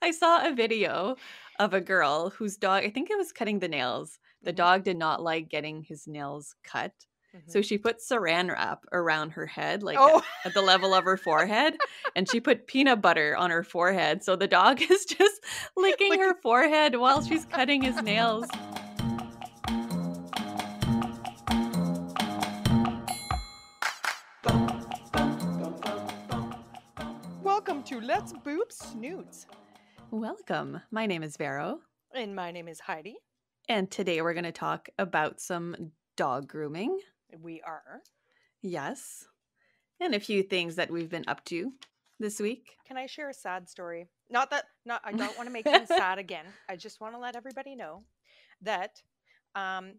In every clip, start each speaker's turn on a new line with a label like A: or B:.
A: I saw a video of a girl whose dog, I think it was cutting the nails. The
B: Mhm.
A: dog did not like getting his nails cut. So
B: Mhm.
A: she put saran wrap around her head, like
B: Oh,
A: at the level of her forehead, and she put peanut butter on her forehead. So the dog is just licking
B: like
A: her forehead while she's cutting his nails.
B: welcome to Let's Boop Snoots.
A: Welcome. My name is Vero,
B: And my name is Heidi.
A: and today we're going to talk about some dog grooming.
B: We are.
A: Yes. And a few things that we've been up to this week.
B: Can I share a sad story? Not I don't want to make things sad again. I just want to let everybody know that um,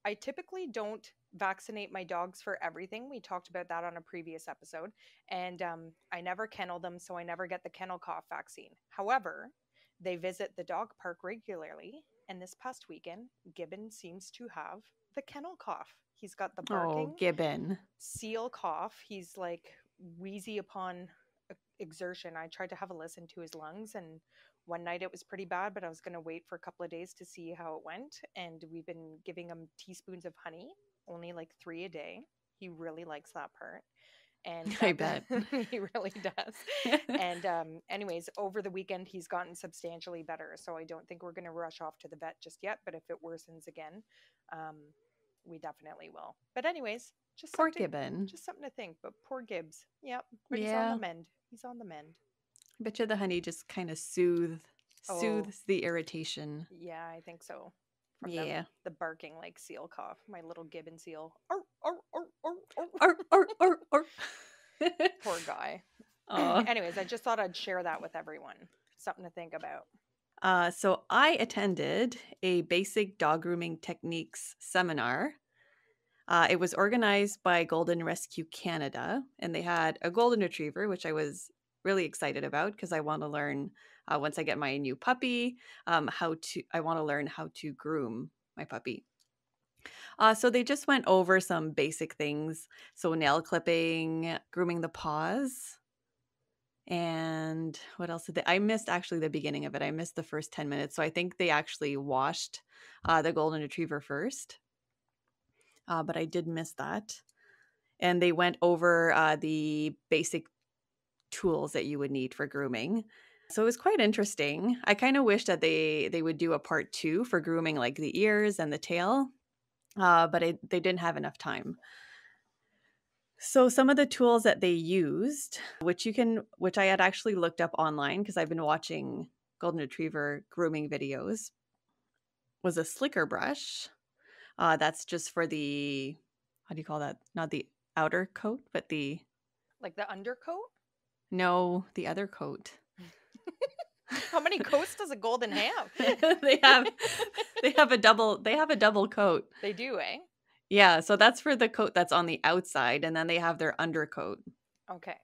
B: I typically don't vaccinate my dogs for everything. We talked about that on a previous episode. And I never kennel them, so I never get the kennel cough vaccine. However, they visit the dog park regularly. And this past weekend, Gibbon seems to have the kennel cough. He's got the
A: Oh,
B: barking,
A: Gibbon.
B: seal cough. He's like wheezy upon exertion. I tried to have a listen to his lungs, and one night it was pretty bad, but I was going to wait for a couple of days to see how it went. And we've been giving him teaspoons of honey, only like 3 a day. He really likes that part. And
A: I
B: that
A: bet.
B: he really does. And anyways, over the weekend he's gotten substantially better, so I don't think we're going to rush off to the vet just yet, but if it worsens again, um, we definitely will. But anyways,
A: Poor Gibbon.
B: just something to think. But poor Gibbs, yep, but he's on the
A: Yeah.
B: mend. He's on the mend.
A: I bet you the honey just kind of
B: Oh,
A: soothes the irritation.
B: yeah, I think so. From
A: Yeah.
B: the barking like seal cough, my little Gibbon seal. Arr, arr, arr, arr, arr.
A: Or.
B: Poor guy.
A: Oh.
B: Anyways, I just thought I'd share that with everyone. Something to think about.
A: So I attended a basic dog grooming techniques seminar. It was organized by Golden Rescue Canada, and they had a golden retriever, which I was really excited about because I want to learn once I get my new puppy, I want to learn how to groom my puppy. So they just went over some basic things. So nail clipping, grooming the paws. And what else did they? I missed actually the beginning of it. I missed the first 10 minutes. So I think they actually washed the golden retriever first. But I did miss that. And they went over the basic tools that you would need for grooming. So it was quite interesting. I kind of wish that they would do a part 2 for grooming like the ears and the tail, but they didn't have enough time. So some of the tools that they used, which I had actually looked up online because I've been watching golden retriever grooming videos, was a slicker brush. That's just for the, how do you call that? Not the outer coat, but the
B: Like the undercoat?
A: no, the other coat.
B: How many coats does a golden have?
A: they have a double coat.
B: They do, eh?
A: Yeah, so that's for the coat that's on the outside, and then they have their undercoat.
B: Okay.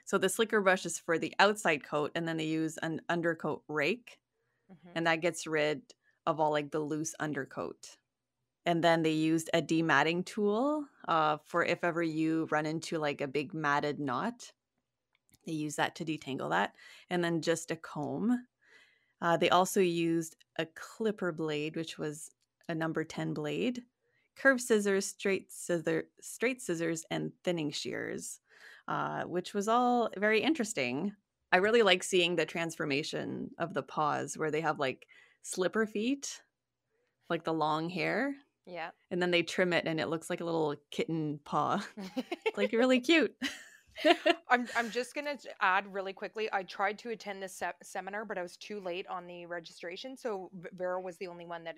A: So the slicker brush is for the outside coat, and then they use an undercoat rake,
B: Mm-hmm.
A: and that gets rid of all like the loose undercoat. And then they used a dematting tool for if ever you run into like a big matted knot. They use that to detangle that, and then just a comb. They also used a clipper blade, which was a number 10 blade, curved scissors, straight scissors, and thinning shears, which was all very interesting. I really like seeing the transformation of the paws where they have like slipper feet, like the long hair,
B: Yeah.
A: and then they trim it and it looks like a little kitten paw. It's like really cute.
B: I'm just gonna add really quickly. I tried to attend this seminar, but I was too late on the registration, so Vero was the only one that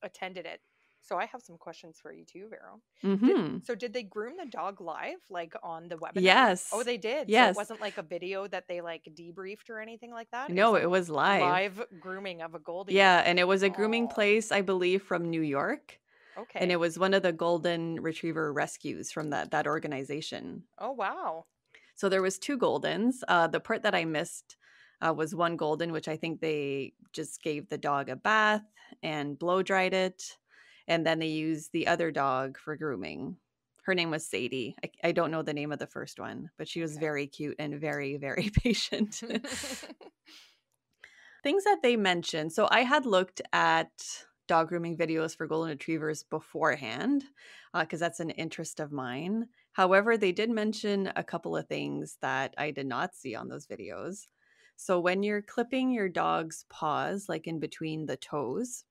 B: attended it. So I have some questions for you too, Vero.
A: Mm-hmm.
B: Did they groom the dog live, like on the webinar? Oh,
A: Yes.
B: they did. So it
A: Yes.
B: wasn't like a video that they like debriefed or anything like that. It was
A: No,
B: like
A: it was live.
B: live grooming of a Goldie.
A: Yeah, and it was a grooming
B: Oh,
A: place, I believe, from New York, and
B: okay.
A: it was one of the golden retriever rescues from that organization.
B: Oh, wow.
A: So there was 2 goldens. The part that I missed was one golden, which I think they just gave the dog a bath and blow dried it, and then they used the other dog for grooming. Her name was Sadie. I don't know the name of the first one, but she was
B: Okay.
A: very cute and very, very patient. things that they mentioned. So I had looked at dog grooming videos for golden retrievers beforehand because that's an interest of mine. However, they did mention a couple of things that I did not see on those videos. So when you're clipping your dog's paws, like in between the toes,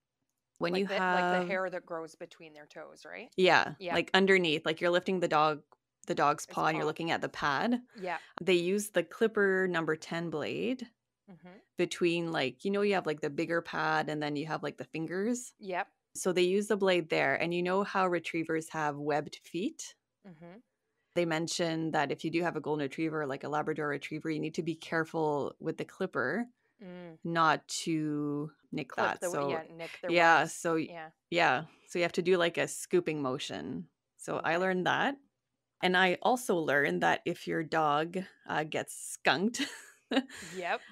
A: when you
B: Like the
A: have,
B: hair that grows between their toes, right?
A: yeah,
B: Yeah,
A: like underneath, like you're lifting the dog's
B: it's
A: paw and you're
B: paw.
A: looking at the pad,
B: Yeah.
A: they use the clipper number 10 blade
B: Mm-hmm.
A: between, like, you have like the bigger pad and then you have like the fingers.
B: Yep.
A: So they use the blade there. And you know how retrievers have webbed feet?
B: Mm-hmm.
A: They mentioned that if you do have a golden retriever, like a Labrador retriever, you need to be careful with the clipper
B: Mm.
A: not to nick
B: Clip
A: that.
B: the
A: So,
B: nick their
A: yeah.
B: webs.
A: So,
B: Yeah.
A: yeah. So you have to do like a scooping motion. So I
B: Okay.
A: learned that. And I also learned that if your dog gets skunked,
B: Yep.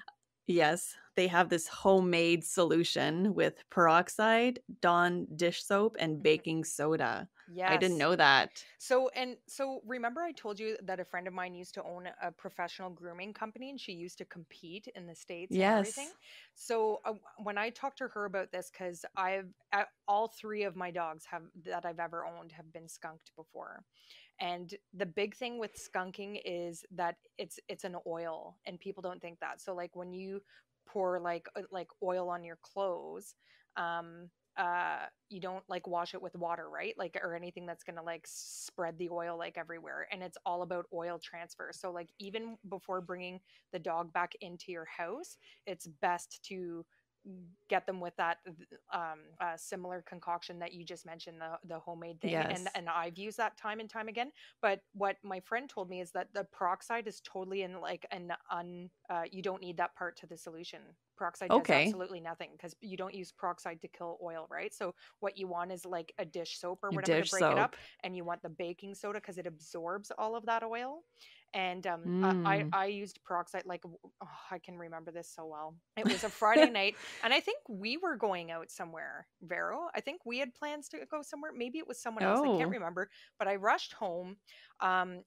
A: yes, they have this homemade solution with peroxide, Dawn dish soap, and
B: Mm-hmm.
A: baking soda. I didn't
B: Yes.
A: know that.
B: So remember I told you that a friend of mine used to own a professional grooming company and she used to compete in the States and everything.
A: Yes.
B: So when I talked to her about this, because all three of my dogs have that I've ever owned have been skunked before. And the big thing with skunking is that it's an oil and people don't think that. So like when you pour like oil on your clothes, um you don't like wash it with water, right? Like or anything that's going to like spread the oil like everywhere, and it's all about oil transfer. So like even before bringing the dog back into your house, it's best to get them with that similar concoction that you just mentioned, the homemade thing,
A: Yes.
B: and I've used that time and time again. But what my friend told me is that the peroxide is totally in like an you don't need that part to the solution. Peroxide does
A: Okay.
B: absolutely nothing because you don't use peroxide to kill oil, right? So what you want is like a dish soap or whatever to
A: Dish
B: break it up,
A: soap.
B: and you want the baking soda because it absorbs all of that oil. And
A: Mm.
B: I used peroxide like I can remember this so well. It was a Friday night, and I think we were going out somewhere, Vero. I think we had plans to go somewhere. Maybe it was someone else. I can't
A: Oh.
B: remember. But I rushed home. And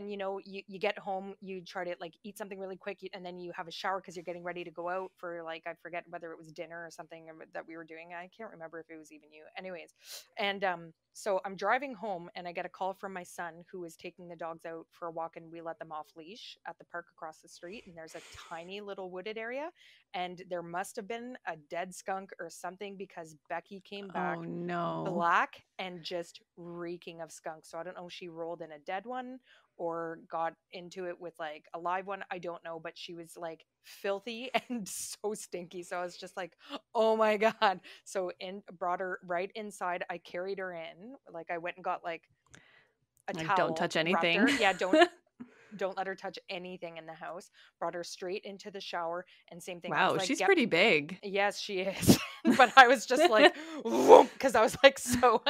B: you get home, you try to like eat something really quick, and then you have a shower because you're getting ready to go out for like, I forget whether it was dinner or something that we were doing. I can't remember if it was even you. Anyways, and so I'm driving home and I get a call from my son who is taking the dogs out for a walk, and we let them off leash at the park across the street. And there's a tiny little wooded area, and there must have been a dead skunk or something because Becky came back
A: Oh no.
B: black and just reeking of skunk. So I don't know if she rolled in a dead one or got into it with like a live one. I don't know, but she was like filthy and so stinky. So I was just like, oh my God. So in brought her right inside. I carried her in. Like I went and got like a
A: Like, don't
B: towel,
A: touch
B: wrapped
A: anything.
B: her. Yeah, don't let her touch anything in the house. Brought her straight into the shower, and same thing. I was
A: Wow,
B: like,
A: she's
B: "Yep,
A: pretty big.
B: yes, she is." But I was just like, because I was like, so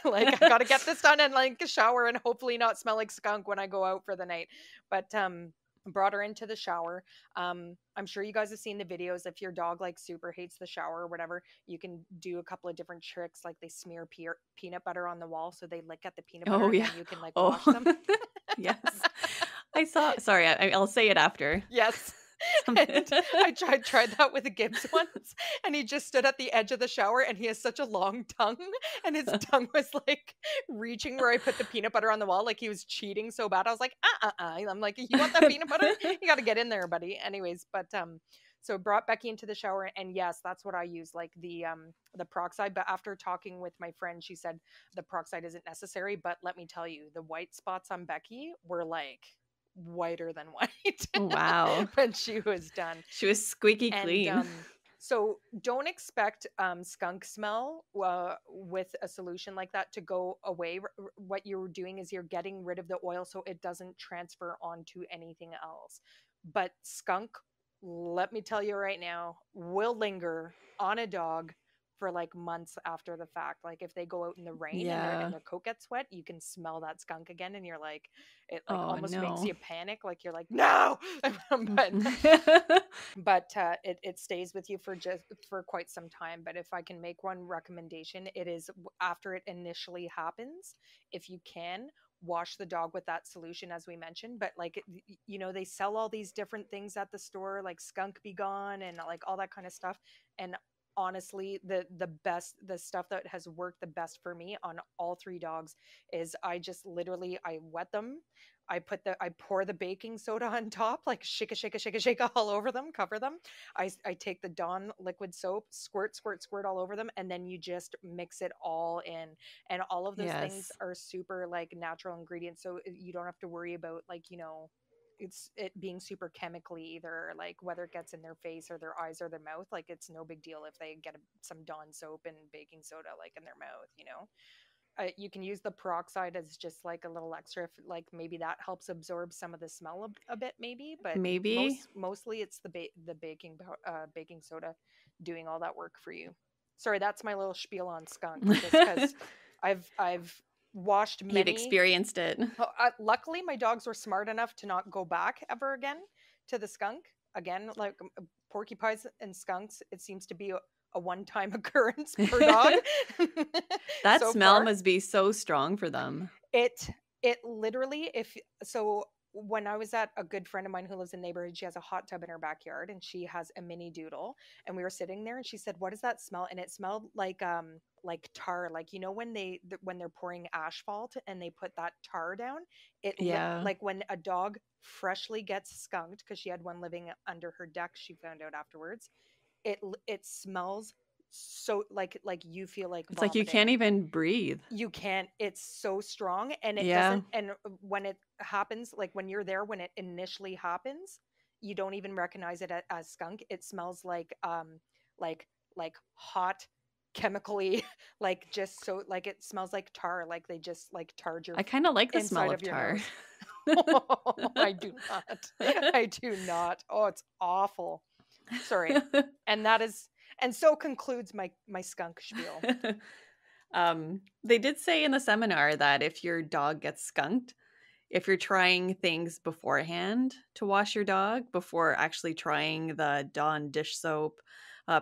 B: like I gotta get this done and like shower and hopefully not smell like skunk when I go out for the night. But brought her into the shower. I'm sure you guys have seen the videos. If your dog like super hates the shower or whatever, you can do a couple of different tricks, like they smear peanut butter on the wall so they lick at the peanut butter
A: Oh
B: and
A: yeah.
B: then you can like wash
A: Oh.
B: them.
A: Yes. I saw, sorry, I'll say it after.
B: Yes.
A: Something.
B: And I tried that with Gibbs once, and he just stood at the edge of the shower, and he has such a long tongue, and his tongue was like reaching where I put the peanut butter on the wall, like he was cheating so bad. I was like, I'm like, you want that peanut butter? You got to get in there, buddy. Anyways, but so brought Becky into the shower, and yes, that's what I use, like the peroxide. But after talking with my friend, she said the peroxide isn't necessary. But let me tell you, the white spots on Becky were like whiter than white
A: Wow.
B: when she was done.
A: She was squeaky
B: And
A: clean.
B: so don't expect skunk smell with a solution like that to go away. What you're doing is you're getting rid of the oil so it doesn't transfer onto anything else. But skunk, let me tell you right now, will linger on a dog for like months after the fact. Like if they go out in the rain and
A: Yeah.
B: their coat gets wet, you can smell that skunk again, and you're like, it like
A: Oh
B: almost makes
A: no.
B: you panic. Like you're like, no, but it stays with you for just for quite some time. But if I can make one recommendation, it is after it initially happens, if you can, wash the dog with that solution, as we mentioned. But like, they sell all these different things at the store, like Skunk Be Gone and like all that kind of stuff. And honestly, the stuff that has worked the best for me on all three dogs is I wet them. I pour the baking soda on top, like shake all over them, cover them. I take the Dawn liquid soap, squirt all over them, and then you just mix it all in. And all of those things
A: Yes.
B: are super like natural ingredients, so you don't have to worry about like, it being super chemically either, like whether it gets in their face or their eyes or their mouth. Like it's no big deal if they get some Dawn soap and baking soda like in their mouth. You can use the peroxide as just like a little extra, if, like maybe that helps absorb some of the smell a bit, maybe. But
A: Maybe.
B: mostly it's the baking soda doing all that work for you. Sorry, that's my little spiel on skunk, just because I've washed
A: You've
B: many.
A: experienced it.
B: Luckily, my dogs were smart enough to not go back ever again to the skunk. Again, like porcupines and skunks, it seems to be a one-time occurrence per dog.
A: That
B: So
A: smell
B: far,
A: must be so strong for them.
B: it literally, if so, when I was at a good friend of mine who lives in the neighborhood, she has a hot tub in her backyard and she has a mini doodle, and we were sitting there and she said, "What does that smell?" And it smelled like tar, like when they're pouring asphalt and they put that tar down.
A: Yeah.
B: Like when a dog freshly gets skunked, because she had one living under her deck, she found out afterwards. It smells so like you feel like
A: It's like you can't
B: vomiting.
A: even breathe.
B: You can't. It's so strong, and it
A: Yeah.
B: doesn't. And when it happens, like when you're there, when it initially happens, you don't even recognize it as skunk. It smells like like hot, chemically, like just so like it smells like tar, like they just like tarred your
A: I kind of like the smell
B: inside
A: of
B: of your
A: tar.
B: nose. I do not. I do not. Oh, it's awful. Sorry. And that is, and so concludes my skunk spiel.
A: They did say in the seminar that if your dog gets skunked, if you're trying things beforehand to wash your dog, before actually trying the Dawn dish soap,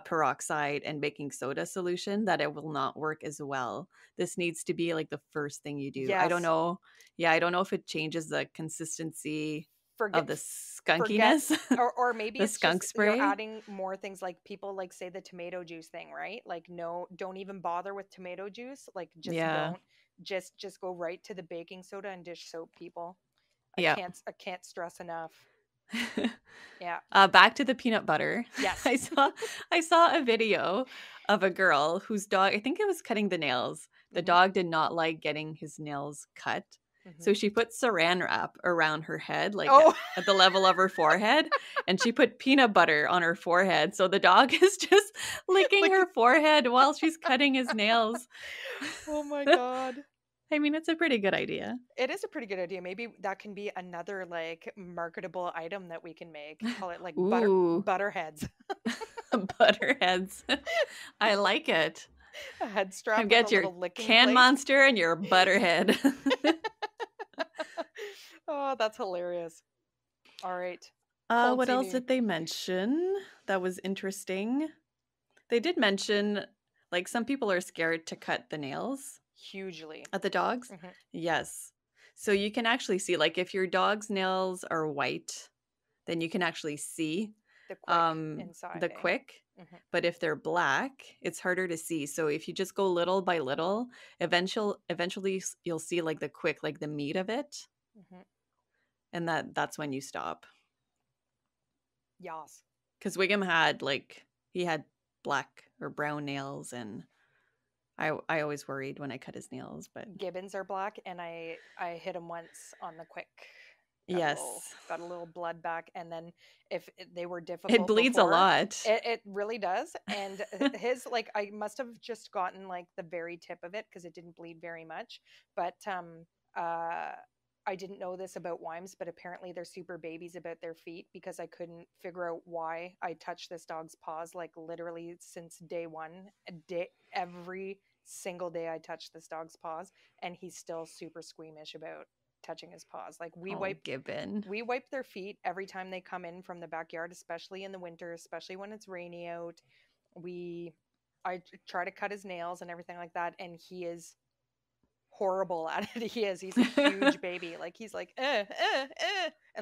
A: peroxide, and baking soda solution, that it will not work as well. This needs to be like the first thing you do. I don't
B: Yes.
A: know. Yeah, I don't know if it changes the consistency of
B: Forget
A: the
B: forget
A: skunkiness,
B: or maybe
A: the
B: it's
A: skunk
B: just you're
A: spray.
B: adding more things, like people like say the tomato juice thing, right? Like no, don't even bother with tomato juice, like just
A: Yeah.
B: don't. Just go right to the baking soda and dish soap, people.
A: Yeah.
B: I can't stress enough. Yeah.
A: Back to the peanut butter.
B: Yes.
A: I saw a video of a girl whose dog, I think it was cutting the nails. The
B: Hmm.
A: dog did not like getting his nails cut. So
B: Hmm.
A: she put saran wrap around her head, like
B: Oh.
A: at the level of her forehead, and she put peanut butter on her forehead. So the dog is just licking
B: Like,
A: her forehead while she's cutting his nails.
B: oh my god.
A: I mean, it's a pretty good idea.
B: It is a pretty good idea. Maybe that can be another like marketable item that we can make. Call it like
A: Ooh,
B: butterheads.
A: butterheads. I like it.
B: A head
A: Come
B: strap with a
A: get your
B: little licking
A: can
B: place.
A: monster and your butterhead.
B: Oh, that's hilarious. All right.
A: What else
B: Continue.
A: did they mention that was interesting? They did mention like some people are scared to cut the nails
B: Hugely.
A: at the dogs.
B: Hmm.
A: Yes. So you can actually see, like, if your dog's nails are white, then you can actually see
B: The quick inside,
A: the
B: eh?
A: quick.
B: Hmm.
A: But if they're black, it's harder to see. So if you just go little by little, eventually you'll see like the quick, like the meat of it,
B: Hmm.
A: and that's when you stop.
B: Yas.
A: Because Wiggum had like he had black or brown nails, and I always worried when I cut his nails, but
B: Gibbons are black, and I hit him once on the quick.
A: yes,
B: Got a little blood back, and then if they were
A: it
B: difficult
A: bleeds a
B: before,
A: lot.
B: it really does. And his, like, I must have just gotten like the very tip of it because it didn't bleed very much. But uh I didn't know this about Wimes, but apparently they're super babies about their feet, because I couldn't figure out why I touched this dog's paws like literally since day one. Every single day I touched this dog's paws, and he's still super squeamish about touching his paws. Like
A: Oh, Gibbon.
B: we wipe their feet every time they come in from the backyard, especially in the winter, especially when it's rainy out. We I try to cut his nails and everything like that, and he is horrible at it he is. He's a huge baby. Like he's like and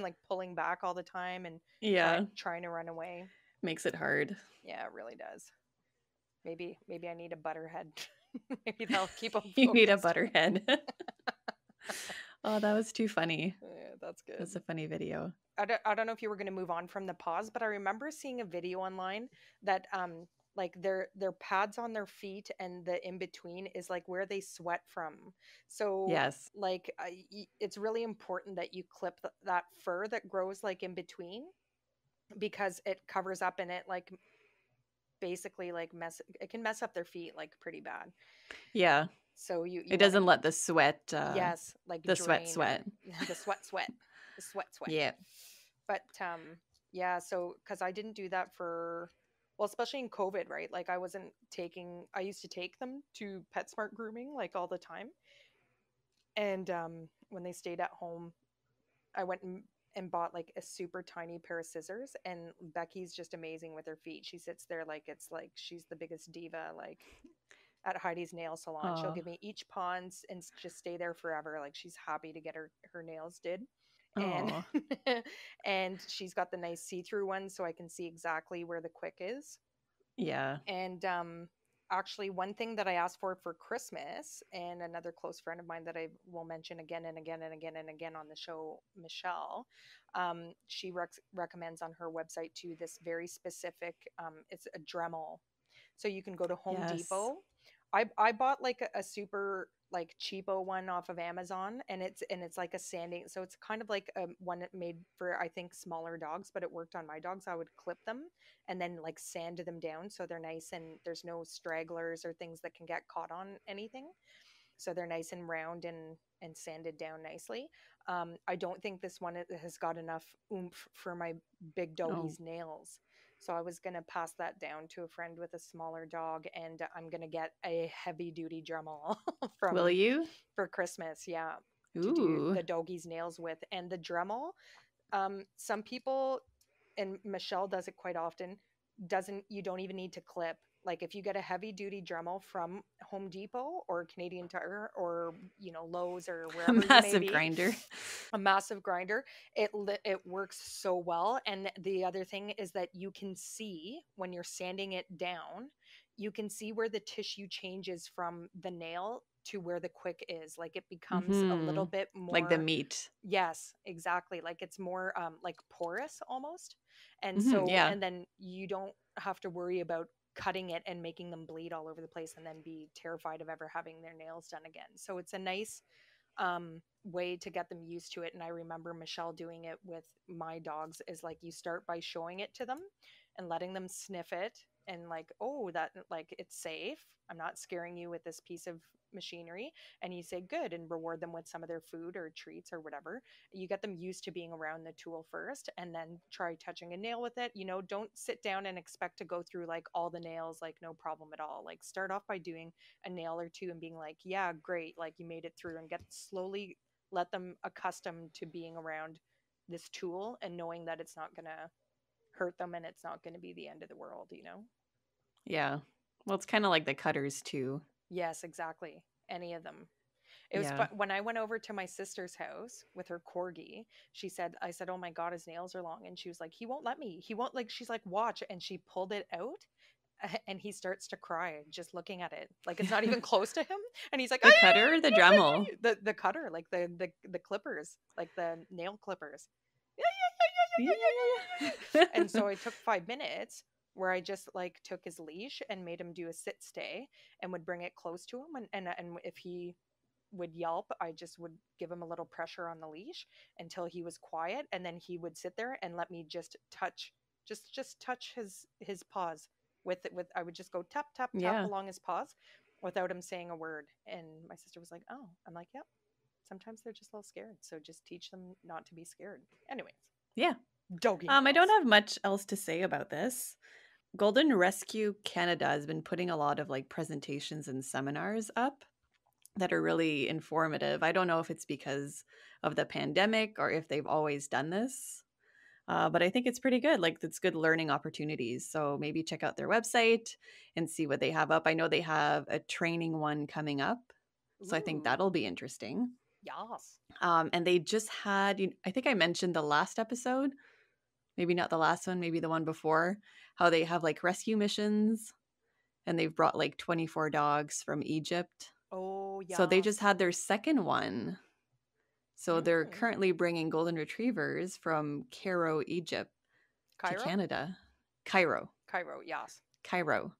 B: like pulling back all the time and
A: Yeah,
B: trying to run away.
A: makes it hard.
B: Yeah, it really does. Maybe I need a butterhead. Maybe that'll keep him
A: You need a
B: focused.
A: butterhead. Oh, that was too funny.
B: Yeah, that's good.
A: That's a funny video.
B: I don't know if you were going to move on from the paws, but I remember seeing a video online that like their pads on their feet and the in between is like where they sweat from. So
A: Yes.
B: like it's really important that you clip that fur that grows like in between, because it covers up and it like basically like it can mess up their feet like pretty bad.
A: Yeah.
B: So
A: It
B: you want to,
A: doesn't let the sweat,
B: yes, like
A: the sweat
B: drain or
A: sweat.
B: the sweat.
A: Yeah.
B: But yeah, so because I didn't do that for, well, especially in COVID, right? Like I used to take them to PetSmart grooming like all the time. And when they stayed at home, I went and bought like a super tiny pair of scissors, and Becky's just amazing with her feet. She sits there like it's like she's the biggest diva, like at Heidi's nail salon. She'll
A: Oh.
B: give me each pawns and just stay there forever. Like she's happy to get her nails did. And
A: Oh.
B: and she's got the nice see-through ones so I can see exactly where the quick is.
A: Yeah.
B: And actually one thing that I asked for Christmas, and another close friend of mine that I will mention again and again and again and again on the show, Michelle, she recommends on her website too this very specific, it's a Dremel. So you can go to Home
A: Yes.
B: Depot. I bought like a super like cheapo one off of Amazon, and it's like a sanding, so it's kind of like one that made for I think smaller dogs, but it worked on my dogs. I would clip them and then like sand them down so they're nice and there's no stragglers or things that can get caught on anything. So they're nice and round and sanded down nicely. I don't think this one has got enough oomph for my big
A: Oh.
B: doggy's nails. So I was gonna pass that down to a friend with a smaller dog, and I'm gonna get a heavy duty Dremel
A: Will
B: from
A: you?
B: for Christmas. Yeah, to do
A: Ooh.
B: the doggy's nails with. And the Dremel, some people, and Michelle does it quite often, doesn't you don't even need to clip. Like if you get a heavy duty Dremel from Home Depot or Canadian Tire or Lowe's or
A: A
B: wherever you may
A: massive
B: be,
A: grinder.
B: a massive grinder, it works so well. And the other thing is that you can see when you're sanding it down, you can see where the tissue changes from the nail to where the quick is. Like it becomes a
A: Mm-hmm.
B: little bit
A: Like the
B: more.
A: meat.
B: Yes, exactly. Like it's more like porous almost. And
A: Mm-hmm.
B: so,
A: Yeah.
B: and then you don't have to worry about cutting it and making them bleed all over the place and then be terrified of ever having their nails done again. So it's a nice way to get them used to it. And I remember Michelle doing it with my dogs, is like you start by showing it to them and letting them sniff it and like, oh, that like it's safe. I'm not scaring you with this piece of machinery. And you say good and reward them with some of their food or treats or whatever. You get them used to being around the tool first, and then try touching a nail with it. Don't sit down and expect to go through like all the nails, like no problem at all. Like start off by doing a nail or two and being like, yeah, great, like you made it through, and get slowly let them accustomed to being around this tool and knowing that it's not going to hurt them and it's not going to be the end of the world.
A: Yeah. Well, it's kind of like the cutters too.
B: Yes, exactly. Any of them. It was
A: Yeah.
B: fun. When I went over to my sister's house with her corgi, I said, oh my God, his nails are long. And she was like, he won't let me. He won't, like, she's like, watch. And she pulled it out and he starts to cry just looking at it. Like it's not even close to him. And he's like,
A: The cutter or the Dremel?
B: the cutter, like the clippers, like the nail clippers.
A: Yeah.
B: And so I took 5 minutes where I just like took his leash and made him do a sit stay and would bring it close to him. And if he would yelp, I just would give him a little pressure on the leash until he was quiet. And then he would sit there and let me just touch his paws with it. I would just go tap, tap, tap
A: Yeah.
B: along his paws without him saying a word. And my sister was like, oh, I'm like, yep. Sometimes they're just a little scared. So just teach them not to be scared. Anyways.
A: Yeah.
B: Doggy
A: I don't
B: nails.
A: have much else to say about this. Golden Rescue Canada has been putting a lot of like presentations and seminars up that are really informative. I don't know if it's because of the pandemic or if they've always done this, but I think it's pretty good. Like it's good learning opportunities. So maybe check out their website and see what they have up. I know they have a training one coming up So I think
B: Ooh,
A: that'll be interesting.
B: yes.
A: And they just had, I think I mentioned the last episode, maybe not the last one, maybe the one before, how they have like rescue missions and they've brought like 24 dogs from Egypt.
B: Oh,
A: So they just
B: yes.
A: had their second one. So they're
B: Mm.
A: currently bringing golden retrievers from Cairo, Egypt to
B: Cairo?
A: Canada. Cairo,
B: Cairo, yes.
A: Cairo,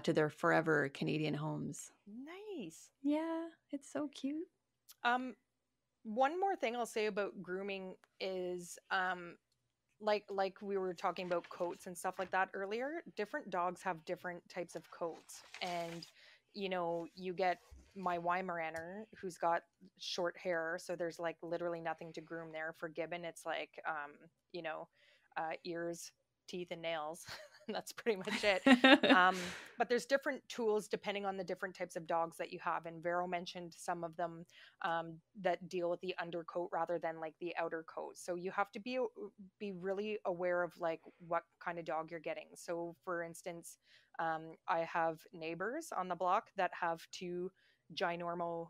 A: to their forever Canadian homes.
B: Nice.
A: Yeah, it's so cute.
B: Um, One more thing I'll say about grooming is like we were talking about coats and stuff like that earlier. Different dogs have different types of coats, and you get my Weimaraner who's got short hair, so there's like literally nothing to groom there. For Gibbon, it's like you know ears, teeth, and nails. That's pretty much it. But there's different tools depending on the different types of dogs that you have. And Vero mentioned some of them that deal with the undercoat rather than like the outer coat. So you have to be really aware of like what kind of dog you're getting. So for instance, I have neighbors on the block that have two ginormal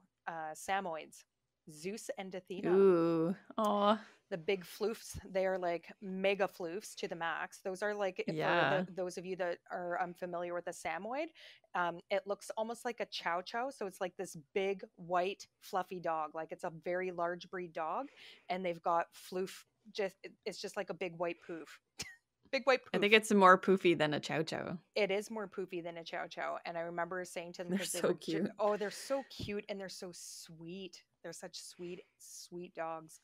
B: Samoyeds, Zeus and Athena.
A: Ooh, aw,
B: The big floofs, they are like mega floofs to the max. Those are like, for
A: yeah.
B: those of you that are unfamiliar with a Samoyed, it looks almost like a chow chow. So it's like this big white fluffy dog, like it's a very large breed dog, and they've got floof. It's just like a big white poof, big white
A: I think
B: poof.
A: it's more poofy than a chow chow.
B: It is more poofy than a chow chow. And I remember saying to them,
A: They're
B: because they
A: so
B: were
A: cute.
B: oh, they're so cute and they're so sweet. They're such sweet dogs.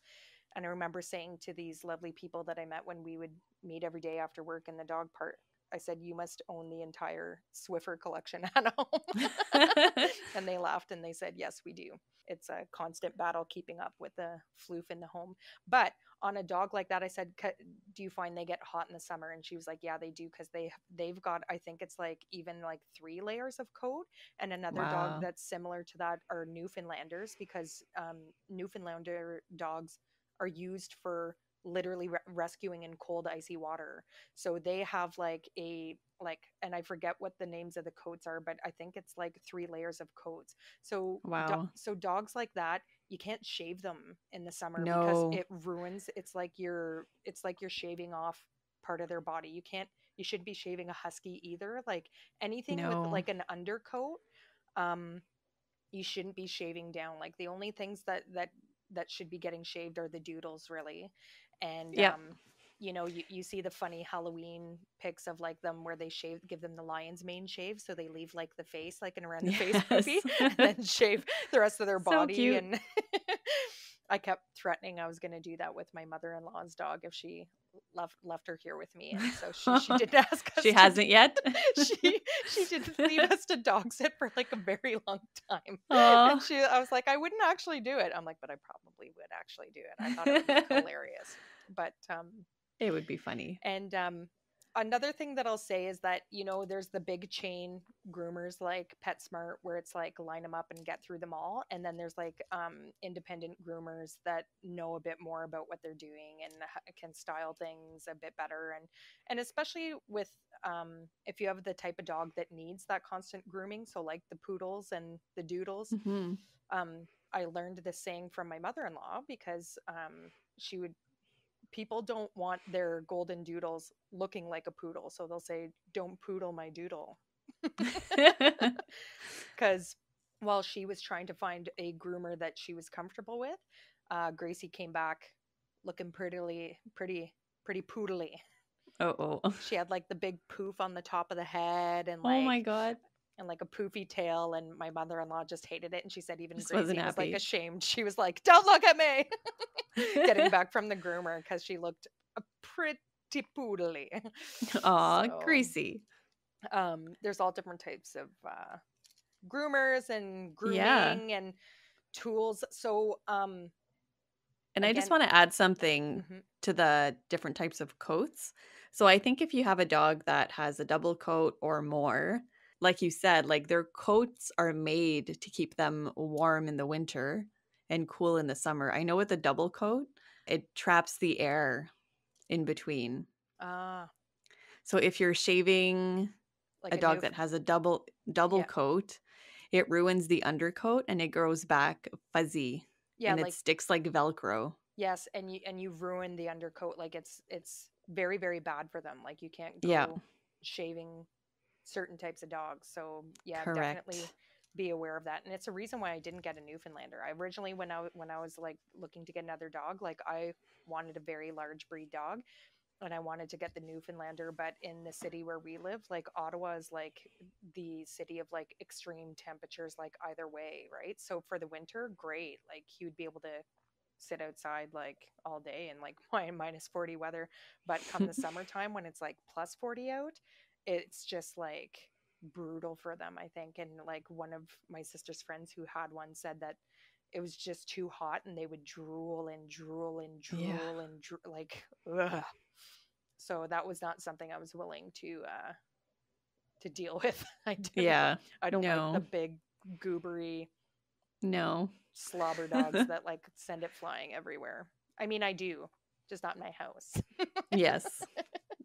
B: And I remember saying to these lovely people that I met when we would meet every day after work in the dog park, I said, "You must own the entire Swiffer collection at home." And they laughed and they said, "Yes, we do." It's a constant battle keeping up with the floof in the home. But on a dog like that, I said, "Do you find they get hot in the summer?" And she was like, "Yeah, they do, because they've got, I think it's like even like 3 layers of coat." And another dog
A: Wow.
B: that's similar to that are Newfoundlanders, because Newfoundlander dogs are used for literally rescuing in cold icy water. So they have like and I forget what the names of the coats are, but I think it's like 3 layers of coats. So
A: Wow.
B: so dogs like that, you can't shave them in the summer because
A: No,
B: it ruins. It's like you're shaving off part of their body. You shouldn't be shaving a husky either. Like anything with
A: no.
B: like an undercoat, um you shouldn't be shaving down. Like the only things that should be getting shaved are the doodles, really. And
A: Yep.
B: you see the funny Halloween pics of like them where they give them the lion's mane shave, so they leave like the face, like an around the face poofy,
A: Yes.
B: and then shave the rest of their
A: So
B: body.
A: cute.
B: And I kept threatening I was going to do that with my mother-in-law's dog if she left her here with me, and so she didn't ask
A: She
B: us to
A: hasn't yet.
B: she didn't leave us to dog sit for like a very long time. And
A: Oh.
B: I was like, I wouldn't actually do it. I'm like, but I probably would actually do it. I thought it would be hilarious. But
A: It would be funny.
B: and another thing that I'll say is that there's the big chain groomers like PetSmart, where it's like line them up and get through them all, and then there's like independent groomers that know a bit more about what they're doing and can style things a bit better. And especially with if you have the type of dog that needs that constant grooming, so like the poodles and the doodles.
A: Hmm.
B: I learned this saying from my mother-in-law, because she would people don't want their golden doodles looking like a poodle, so they'll say, "Don't poodle my doodle." Because while she was trying to find a groomer that she was comfortable with, Gracie came back looking pretty poodly.
A: Oh.
B: She had like the big poof on the top of the head, and
A: Oh my God.
B: like a poofy tail, and my mother-in-law just hated it, and she said even
A: Just wasn't
B: Gracie was like
A: happy.
B: ashamed. She was like, "Don't look at me." Getting back from the groomer because she looked pretty poodly.
A: Aw,
B: So
A: Greasy.
B: there's all different types of groomers and
A: Yeah.
B: grooming and tools. So
A: And I just
B: again,
A: want to add something
B: mhm.
A: to the different types of coats. So I think if you have a dog that has a double coat or more, like you said, like their coats are made to keep them warm in the winter and cool in the summer. I know with a double coat, it traps the air in between.
B: Ah,
A: So if you're shaving
B: like
A: a
B: a
A: dog
B: new,
A: that has a double
B: yeah.
A: coat, it ruins the undercoat and it grows back fuzzy
B: Yeah,
A: and it
B: like
A: sticks like Velcro.
B: yes, and you ruin the undercoat. Like it's very very bad for them. Like you can't
A: Yeah,
B: go shaving certain types of dogs. So yeah, definitely
A: correct.
B: be aware of that. And it's a reason why I didn't get a Newfoundlander. I originally when I was like looking to get another dog, like I wanted a very large breed dog and I wanted to get the Newfoundlander, but in the city where we live, like Ottawa is like the city of like extreme temperatures, like either way, right? So for the winter, great. Like he would be able to sit outside like all day in like minus 40 weather. But come the summertime when it's like plus 40 out, it's just like brutal for them, I think. And like one of my sister's friends who had one said that it was just too hot and they would drool and drool and
A: Yeah.
B: drool and like ugh. So that was not something I was willing to deal with.
A: Yeah.
B: I don't like the
A: No.
B: big goobery
A: No.
B: slobber dogs that like send it flying everywhere. I mean, I do, just not in my house.
A: Yes.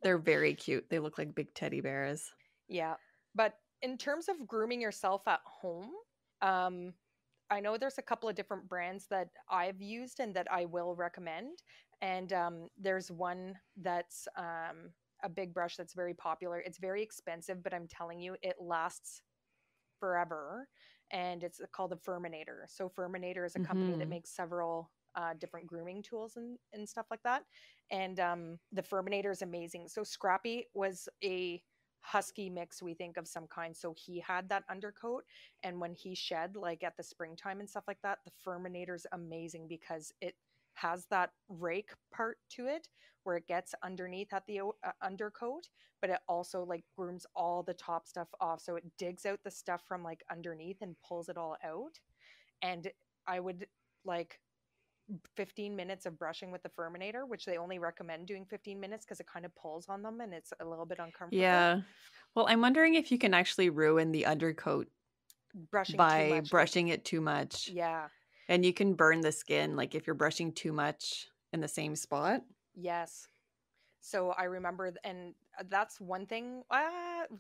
A: They're very cute. They look like big teddy bears.
B: Yeah. But in terms of grooming yourself at home, um, I know there's a couple of different brands that I've used and that I will recommend. And there's one that's a big brush that's very popular. It's very expensive, but I'm telling you, it lasts forever. And it's called the Furminator. So Furminator is a company that
A: Mm-hmm.
B: makes several different grooming tools and stuff like that. And the Furminator is amazing. So Scrappy was a husky mix, we think, of some kind. So he had that undercoat. And when he shed, like at the springtime and stuff like that, the Furminator is amazing because it has that rake part to it where it gets underneath at the undercoat, but it also like grooms all the top stuff off. So it digs out the stuff from like underneath and pulls it all out. And I would like 15 minutes of brushing with the Furminator, which they only recommend doing 15 minutes because it kind of pulls on them and it's a little bit uncomfortable.
A: Yeah. Well, I'm wondering if you can actually ruin the undercoat
B: Brushing too
A: by
B: much, like,
A: brushing it too much.
B: yeah,
A: And you can burn the skin, like if you're brushing too much in the same spot.
B: yes. So I remember, and that's one thing.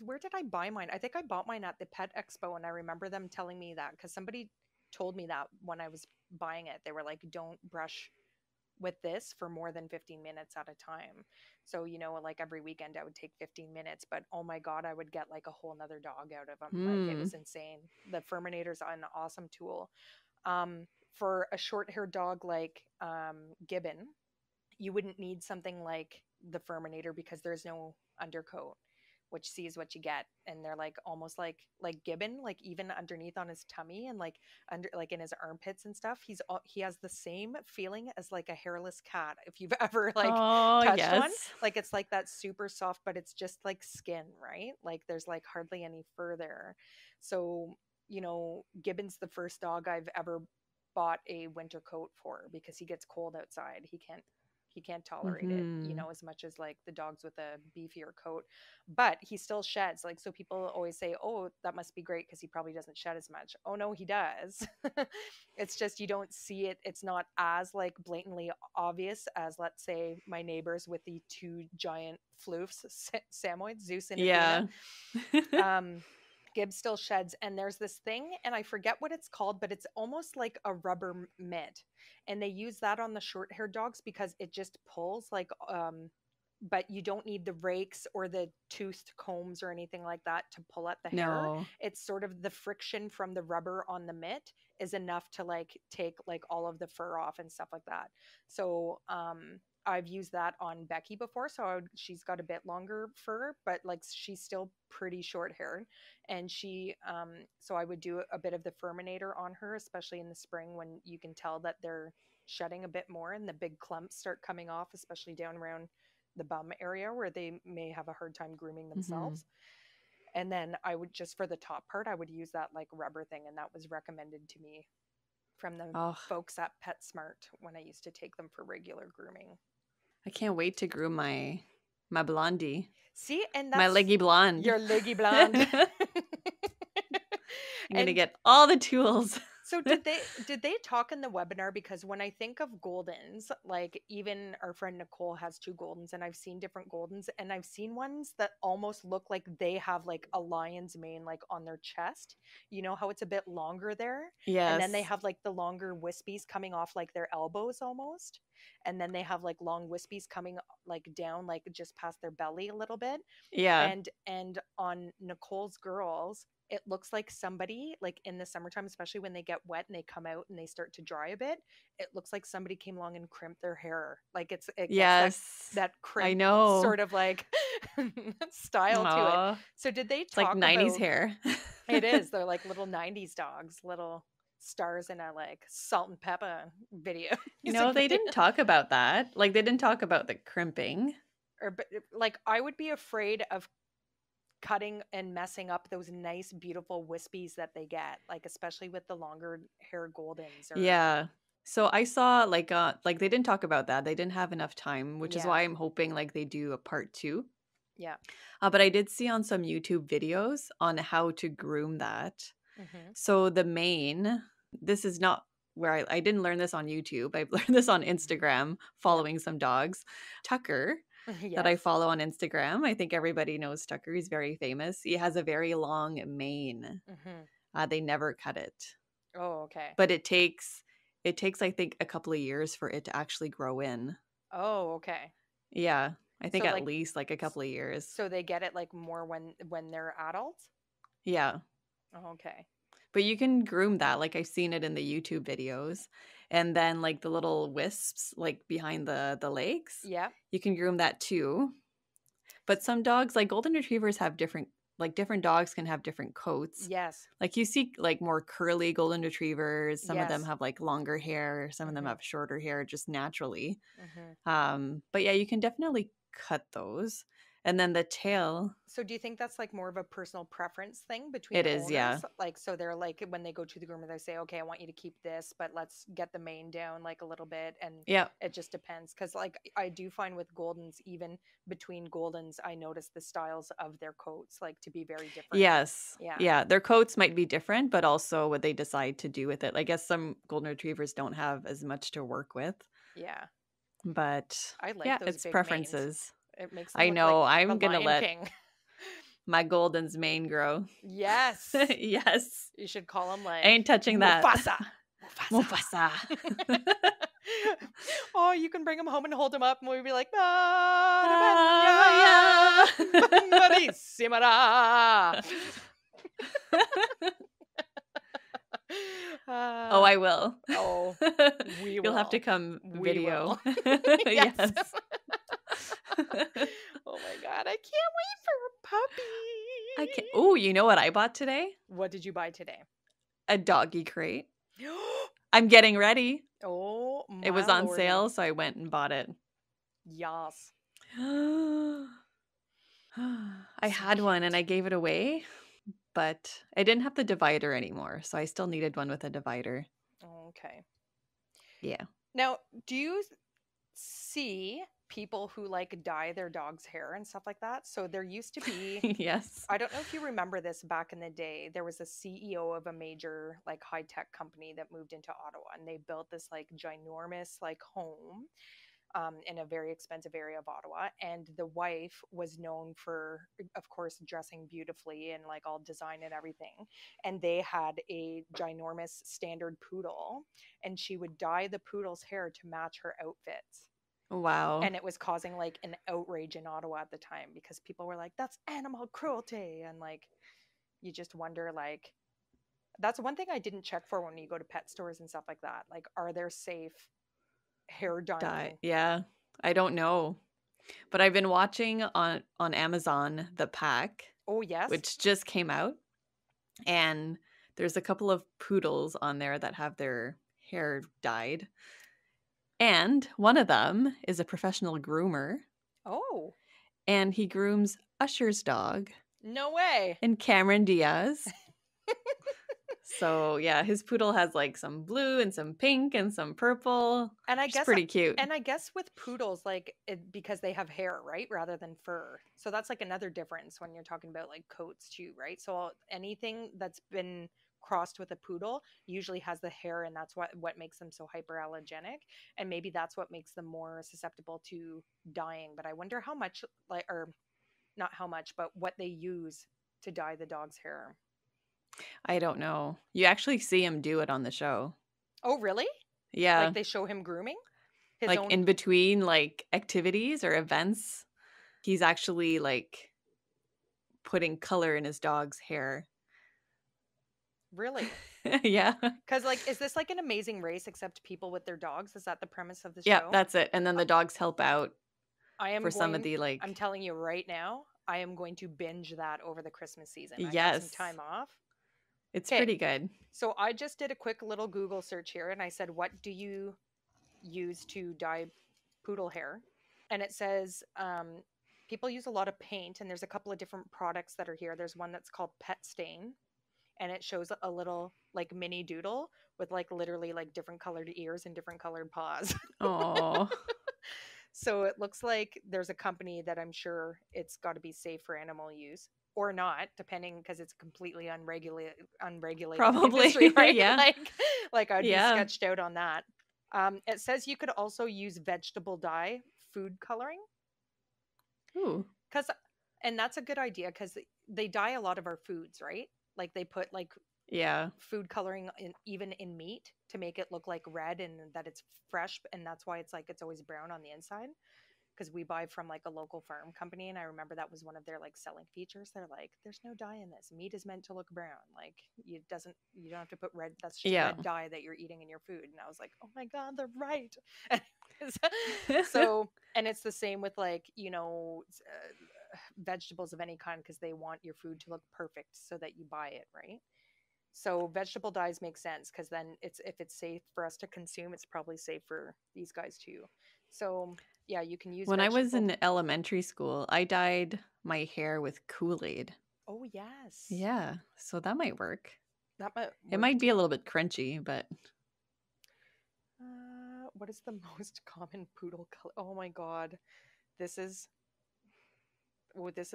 B: Where did I buy mine? I think I bought mine at the Pet Expo, and I remember them telling me that because somebody told me that when I was buying it. They were like, don't brush with this for more than 15 minutes at a time. So, you know, like every weekend I would take 15 minutes, but oh my God, I would get like a whole nother dog out of them. Like it
A: Hmm.
B: was insane. The Furminator's an awesome tool. For a short haired dog like Gibbon, you wouldn't need something like the Furminator because there's no undercoat, which sees what you get. And they're like almost like Gibbon, like even underneath on his tummy and like under like in his armpits and stuff, he has the same feeling as like a hairless cat if you've ever like
A: Oh,
B: touched one.
A: yes.
B: Like it's like that super soft, but it's just like skin, right? Like there's like hardly any fur there. So, you know, Gibbon's the first dog I've ever bought a winter coat for because he gets cold outside. He can't tolerate it, you
A: Mm-hmm.
B: know, as much as like the dogs with a beefier coat, but he still sheds. Like, so people always say, oh, that must be great because he probably doesn't shed as much. Oh no, he does. It's just you don't see it. It's not as like blatantly obvious as, let's say, my neighbors with the two giant floofs, Samoyeds, Zeus and Athena.
A: Yeah.
B: Gibbs still sheds, and there's this thing, and I forget what it's called, but it's almost like a rubber mitt, and they use that on the short haired dogs because it just pulls like but you don't need the rakes or the toothed combs or anything like that to pull at the hair.
A: No.
B: It's sort of the friction from the rubber on the mitt is enough to like take like all of the fur off and stuff like that. So I've used that on Becky before, so she's got a bit longer fur, but like she's still pretty short haired. And so I would do a bit of the Furminator on her, especially in the spring when you can tell that they're shedding a bit more and the big clumps start coming off, especially down around the bum area where they may have a hard time grooming
A: Mm-hmm.
B: themselves. And then I would just for the top part, I would use that like rubber thing, and that was recommended to me from the
A: Oh,
B: folks at PetSmart when I used to take them for regular grooming.
A: I can't wait to groom my blondie,
B: See, and
A: my
B: that's
A: leggy blonde.
B: your leggy blonde.
A: I'm gonna
B: And
A: get all the tools.
B: So did they talk in the webinar? Because when I think of Goldens, like even our friend Nicole has two Goldens, and I've seen different Goldens, and I've seen ones that almost look like they have like a lion's mane like on their chest. You know how it's a bit longer there, and then they
A: Yes.
B: have like the longer wispies coming off like their elbows almost, and then they have like long wispies coming like down like just past their belly a little bit,
A: Yeah.
B: and on Nicole's girls, it looks like somebody like in the summertime, especially when they get wet and they come out and they start to dry a bit, it looks like somebody came along and crimped their hair. Like it gets that
A: Yes.
B: that
A: I
B: crimp
A: know.
B: sort of like style to it.
A: Aw.
B: So did they
A: It's like
B: talk
A: 90s
B: about
A: hair.
B: it? Is they're like little 90s dogs, little stars in a like salt and pepper video music
A: No, they
B: video.
A: didn't talk about that. Like, they didn't talk about the crimping.
B: Or but like I would be afraid of cutting and messing up those nice beautiful wispies that they get, like especially with the longer hair Goldens or
A: Yeah. So I saw like they didn't talk about that. They didn't have enough time, which is
B: yeah,
A: why I'm hoping like they do a part 2.
B: yeah.
A: But I did see on some YouTube videos on how to groom that.
B: Hmm.
A: So the mane, this is not where I didn't learn this on YouTube. I've learned this on Instagram
B: Yep.
A: following some dogs. Tucker, that I
B: Yes.
A: follow on Instagram. I think everybody knows Tucker. He's very famous. He has a very long mane.
B: Hmm.
A: They never cut it.
B: Oh, okay.
A: But it takes I think a couple of years for it to actually grow in.
B: Oh, okay.
A: Yeah. I think
B: So
A: at
B: like
A: least like a couple of years.
B: so they get it like more when they're adults.
A: Yeah.
B: Oh, okay.
A: But you can groom that. Like I've seen it in the YouTube videos. And then like the little wisps like behind the legs,
B: Yeah.
A: you can groom that too. But some dogs, like golden retrievers, have different dogs can have different coats.
B: Yes.
A: Like you see like more curly golden retrievers. Some of them
B: Yes.
A: have like longer hair. Some of them
B: Hmm.
A: have shorter hair just naturally.
B: Hmm.
A: But yeah, you can definitely cut those. And then the tail,
B: So do you think that's like more of a personal preference thing between
A: it is, yeah.
B: owners? Like, so they're like, when they go to the groomer, they say, okay, I want you to keep this, but let's get the mane down like a little bit. And
A: Yeah.
B: it just depends. Cause like I do find with Goldens, even between Goldens, I notice the styles of their coats like to be very different.
A: Yes.
B: Yeah.
A: Yeah. Their coats might be different, but also what they decide to do with it. I guess some golden retrievers don't have as much to work with,
B: Yeah.
A: but
B: I like
A: yeah,
B: those
A: it's
B: big manes.
A: preferences.
B: It makes them
A: I
B: look like
A: know.
B: the
A: I'm gonna
B: Lion
A: let
B: King.
A: my golden's mane grow.
B: Yes.
A: Yes.
B: You should call him
A: I
B: like
A: ain't touching that.
B: Mufasa.
A: Mufasa.
B: Oh, you can bring him home and hold him up, and we'll be like,
A: Ah, yeah.
B: Marissimara.
A: Oh, I will.
B: Oh, we
A: You'll have to
B: will.
A: come
B: We
A: video.
B: will.
A: Yes.
B: Yes. Oh my god, I can't wait for a
A: I can.
B: puppy.
A: Oh, you know what I bought today?
B: What did you buy today?
A: A doggy crate. I'm getting ready.
B: Oh
A: It was
B: my
A: on
B: lordy.
A: sale, so I went and bought it.
B: Yes.
A: I had one and I gave it away, but I didn't have the divider anymore, so I still needed one with a divider.
B: Okay.
A: Yeah.
B: Now, do you see people who like dye their dog's hair and stuff like that? So there used to be,
A: Yes.
B: I don't know if you remember this back in the day, there was a CEO of a major like high tech company that moved into Ottawa, and they built this like ginormous like home in a very expensive area of Ottawa. And the wife was known for, of course, dressing beautifully and like all design and everything. And they had a ginormous standard poodle, and she would dye the poodle's hair to match her outfits.
A: Wow.
B: And it was causing like an outrage in Ottawa at the time because people were like, that's animal cruelty. And like, you just wonder, like, that's one thing I didn't check for when you go to pet stores and stuff like that. Like, are there safe hair dyeing?
A: Yeah. I don't know. But I've been watching on Amazon The Pack,
B: Oh, yes.
A: which just came out, and there's a couple of poodles on there that have their hair dyed. And one of them is a professional groomer,
B: Oh,
A: and he grooms Usher's dog
B: no way.
A: and Cameron Diaz. So yeah, his poodle has like some blue and some pink and some purple.
B: And I
A: It's
B: guess
A: pretty cute.
B: and I guess with poodles, like because they have hair, right, rather than fur. So that's like another difference when you're talking about like coats too, right? So anything that's been crossed with a poodle usually has the hair, and that's what makes them so hyperallergenic, and maybe that's what makes them more susceptible to dying. But I wonder how much, like, or not how much, but what they use to dye the dog's hair.
A: I don't know. You actually see him do it on the show.
B: Oh, really?
A: Yeah.
B: Like they show him grooming his
A: Like
B: own?
A: in between like activities or events, he's actually like putting color in his dog's hair.
B: Really?
A: Yeah.
B: Because, like, is this like an Amazing Race except people with their dogs? Is that the premise of the
A: Yeah,
B: show?
A: that's it. And then the dogs help out
B: I
A: for
B: am
A: some of
B: going,
A: the
B: I'm
A: like
B: telling you right now, I am going to binge that over the Christmas season. I got some
A: yes.
B: time off.
A: It's
B: Okay,
A: pretty good.
B: so I just did a quick little Google search here and I said, what do you use to dye poodle hair? And it says people use a lot of paint, and there's a couple of different products that are here. There's one that's called Pet Stain, and it shows a little like mini doodle with like literally like different colored ears and different colored paws.
A: Oh.
B: So it looks like there's a company that I'm sure it's got to be safe for animal use or not, depending, because it's a completely unregulated
A: Probably.
B: industry, right?
A: Yeah.
B: Like I'd be
A: Yeah.
B: sketched out on that. It says you could also use vegetable dye food coloring,
A: Ooh.
B: because, and that's a good idea because they dye a lot of our foods, right? Like they put like
A: Yeah.
B: food coloring in, even in meat, to make it look like red and that it's fresh, and that's why it's like it's always brown on the inside, because we buy from like a local farm company, and I remember that was one of their like selling features. They're like, there's no dye in this, meat is meant to look brown, like you don't have to put red, that's just
A: Yeah.
B: red dye that you're eating in your food. And I was like, oh my god, they're right. So, and it's the same with like, vegetables of any kind, because they want your food to look perfect so that you buy it, right? So vegetable dyes make sense, because then it's, if it's safe for us to consume, it's probably safe for these guys too. So yeah, you can use
A: When I was
B: vegetable.
A: in elementary school, I dyed my hair with Kool-Aid.
B: Oh yes,
A: Yeah, so that might work.
B: that might
A: It
B: work
A: might be a
B: too.
A: little bit crunchy, but
B: What is the most common poodle color? Oh my god, this is, oh, this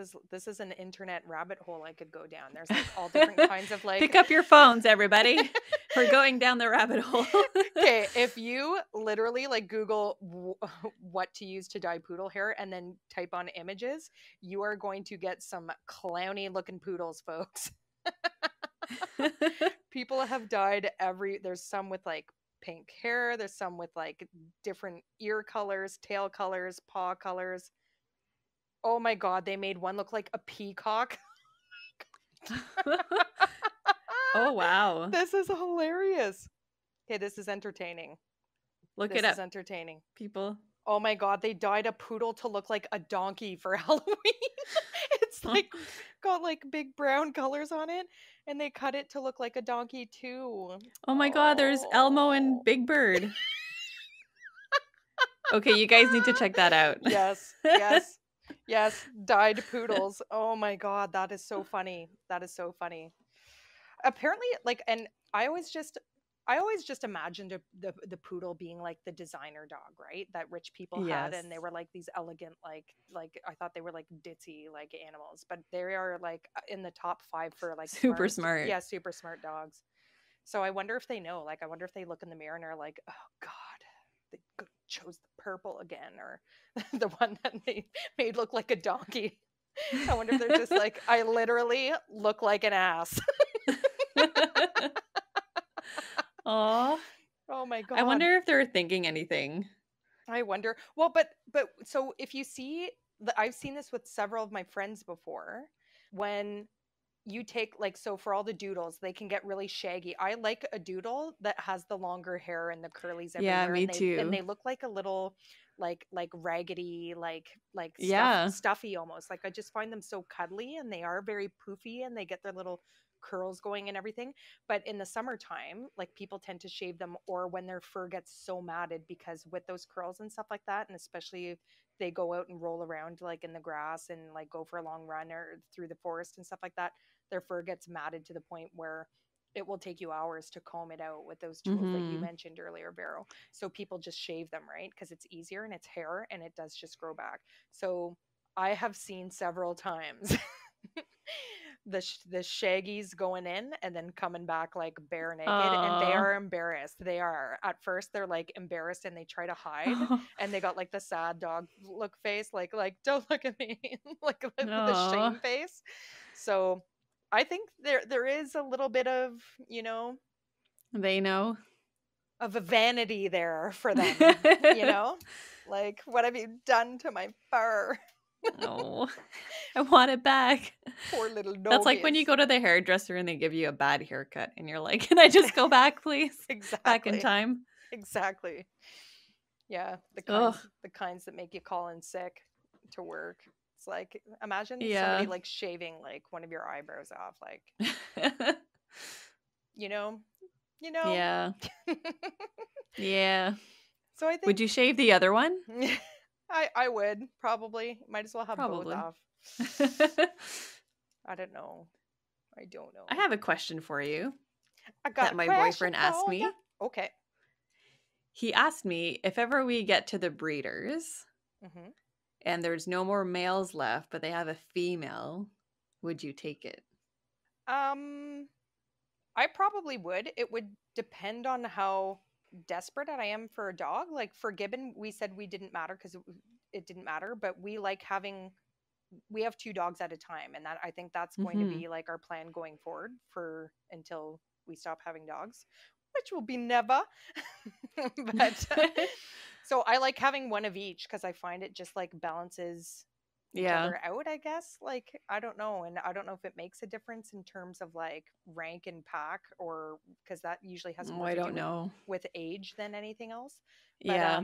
B: is an internet rabbit hole I could go down. There's like all different kinds of
A: pick
B: like.
A: up your phones, everybody. We're going down the rabbit hole.
B: Okay, if you literally like Google what to use to dye poodle hair and then type on images, you are going to get some clowny looking poodles, folks. People have dyed there's some with like pink hair, there's some with like different ear colors, tail colors, paw colors. Oh my god, they made one look like a peacock.
A: Oh, wow.
B: This is hilarious. Okay, this is entertaining.
A: Look it
B: This is
A: up,
B: entertaining.
A: people.
B: Oh my god, they dyed a poodle to look like a donkey for Halloween. It's like got like big brown colors on it, and they cut it to look like a donkey too.
A: Oh my god, there's Elmo and
B: Oh.
A: Big Bird. Okay, you guys need to check that out.
B: Yes, yes, yes, dyed poodles. Oh my god, that is so funny. That is so funny. Apparently, like, and I always just imagined the poodle being like the designer dog, right? That rich people had,
A: Yes.
B: and they were like these elegant, like I thought they were like ditzy like animals, but they are like in the top 5 for like
A: Super
B: smartest,
A: smart.
B: yeah, super smart dogs. So I wonder if they know, like, I wonder if they look in the mirror and are like, oh god, they chose the purple again, or the one that they made look like a donkey. I wonder if they're just like, I literally look like an ass.
A: Aw.
B: Oh my
A: I
B: god.
A: wonder if they're thinking anything.
B: I wonder. Well, but so if you see, I've seen this with several of my friends before. When you take like, so for all the doodles, they can get really shaggy. I like a doodle that has the longer hair and the curlies
A: Yeah,
B: everywhere,
A: me
B: and they
A: too.
B: look like a little like raggedy, like
A: Yeah.
B: stuffy almost. Like I just find them so cuddly, and they are very poofy, and they get their little curls going and everything. But in the summertime, like people tend to shave them, or when their fur gets so matted, because with those curls and stuff like that, and especially if they go out and roll around like in the grass and like go for a long run or through the forest and stuff like that, their fur gets matted to the point where it will take you hours to comb it out with those tools that you
A: Mm-hmm.
B: mentioned earlier, Vero. So people just shave them, right? Because it's easier and it's hair and it does just grow back. So I have seen several times the Shaggies going in and then coming back like bare naked, and they
A: Oh.
B: are embarrassed. They are, at first they're like embarrassed and they try to hide, and they got like the sad dog look face, like don't look at me, like the
A: Oh.
B: shame face. So I think there is a little bit of, you know,
A: They know.
B: of a vanity there for them, you know, like, what have you done to my fur?
A: Oh, I want it back.
B: Poor little
A: That's like when you
B: doggies.
A: go to the hairdresser and they give you a bad haircut and you're like, can I just go back, please? Back in
B: Exactly.
A: time.
B: Exactly. Yeah,
A: Ugh.
B: the kinds that make you call in sick to work. It's like, imagine somebody
A: Yeah.
B: like shaving like one of your eyebrows off, like, you know, you know.
A: Yeah. Yeah.
B: So I think
A: Would you shave the other one?
B: I would probably, might as well have both
A: Probably.
B: off. I don't know. I don't
A: I
B: know.
A: have a question for you
B: I got
A: that
B: a
A: my
B: question
A: boyfriend asked
B: for ya.
A: me.
B: Okay.
A: He asked me if ever we get to the breeders
B: hmm
A: and there's no more males left, but they have a female, would you take it?
B: Um, I probably would. It would depend on how desperate I am for a dog. Like for Gibbon, we said we didn't matter because it didn't matter, but we like having, we have two dogs at a time, and that, I think that's going to
A: Mm-hmm.
B: be like our plan going forward for until we stop having dogs, which will be never. But so I like having one of each because I find it just like balances each
A: Yeah.
B: other out, I guess. Like, I don't know, and I don't know if it makes a difference in terms of like rank and pack, or because that usually has
A: Oh,
B: more
A: I
B: to do
A: don't know.
B: with age than anything else. But
A: Yeah.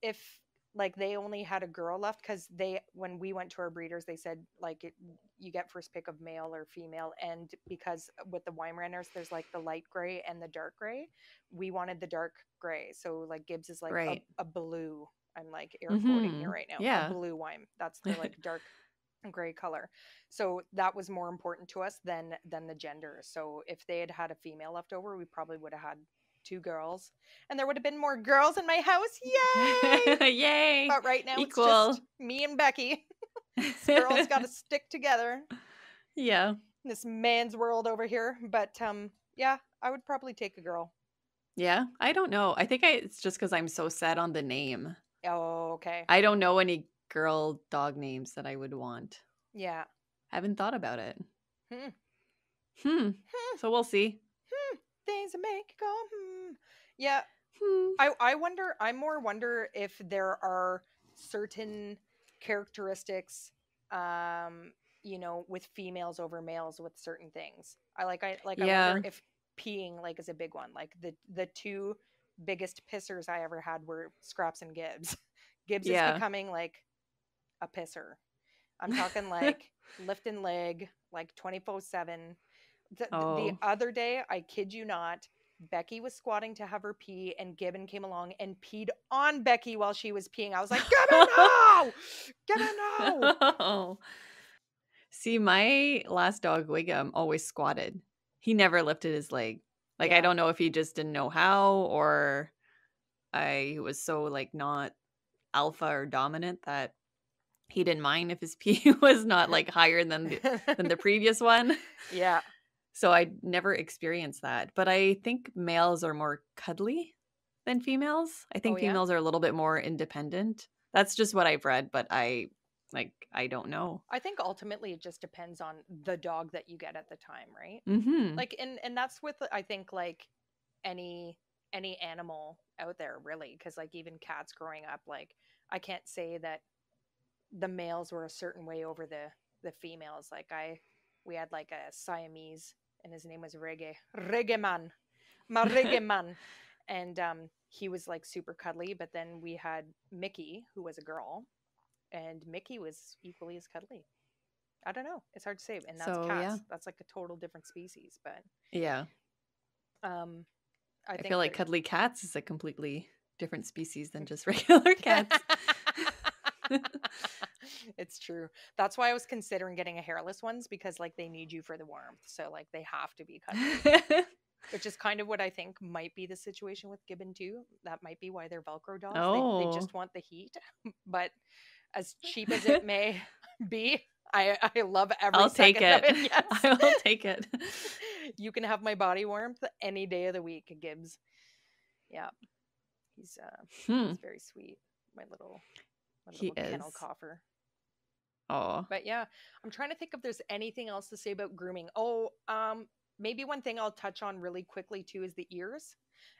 B: if like they only had a girl left, because they, when we went to our breeders, they said like you get first pick of male or female, and because with the Weimaraners there's like the light gray and the dark gray, we wanted the dark gray. So like Gibbs is like
A: Right.
B: a blue. I'm like air quoting
A: Mm-hmm.
B: here right now. A
A: Yeah.
B: blue wine. That's the like dark gray color. So that was more important to us than the gender. So if they had had a female left over, we probably would have had two girls, and there would have been more girls in my house. Yay!
A: Yay.
B: But right now it's
A: Equal.
B: just me and Becky. This girl's got to stick together.
A: Yeah.
B: This man's world over here. But yeah, I would probably take a girl.
A: Yeah. I don't know. I think it's just because I'm so set on the name.
B: Oh, okay.
A: I don't know any girl dog names that I would want.
B: Yeah.
A: Haven't thought about it.
B: Hmm.
A: Hmm.
B: Hmm.
A: So we'll see.
B: Things that make you go hmm. Yeah.
A: Hmm.
B: I wonder, I more wonder if there are certain characteristics, you know, with females over males with certain things. I
A: Yeah.
B: wonder if peeing like is a big one. Like the two biggest pissers I ever had were Scraps and Gibbs. Gibbs is
A: Yeah.
B: becoming like a pisser. I'm talking like lifting leg, like 24/7. The
A: Oh.
B: other day, I kid you not, Becky was squatting to have her pee, and Gibbon came along and peed on Becky while she was peeing. I was like, Gibbon, no! Gibbon, no!
A: Oh. See, my last dog, Wiggum, always squatted. He never lifted his leg. Like, I
B: Yeah.
A: don't know if he just didn't know how or I was so, like, not alpha or dominant that he didn't mind if his pee was not, like, higher than the previous one.
B: Yeah.
A: So I never experienced that. But I think males are more cuddly than females. I
B: Oh,
A: think
B: yeah.
A: females are a little bit more independent. That's just what I've read, but I don't know.
B: I think ultimately it just depends on the dog that you get at the time, right?
A: Mhm.
B: Like, and that's with, I think, like any animal out there, really, because like even cats growing up, like I can't say that the males were a certain way over the females. Like we had like a Siamese, and his name was Reggae Man, my Reggae Man, and he was like super cuddly. But then we had Mickey, who was a girl, and Mickey was equally as cuddly. I don't know. It's hard to say, and that's
A: So, yeah.
B: cats. That's like a total different species. But
A: Yeah.
B: um, I
A: I feel
B: think
A: like
B: that
A: cuddly cats is a completely different species than just regular cats.
B: it's true. That's why I was considering getting a hairless ones, because like they need you for the warmth. So like they have to be cuddly. Which is kind of what I think might be the situation with Gibbon too. That might be why they're Velcro dogs. They
A: Oh.
B: just want the heat. But as cheap as it may be, I love every
A: I'll take
B: second of
A: it.
B: it. Yes.
A: I will take it.
B: You can have my body warmth any day of the week, Gibbs. Yeah. He's
A: Hmm.
B: he's very sweet. My
A: He
B: little kennel
A: is.
B: coffer.
A: Oh.
B: But yeah, I'm trying to think if there's anything else to say about grooming. Oh, maybe one thing I'll touch on really quickly too is the ears.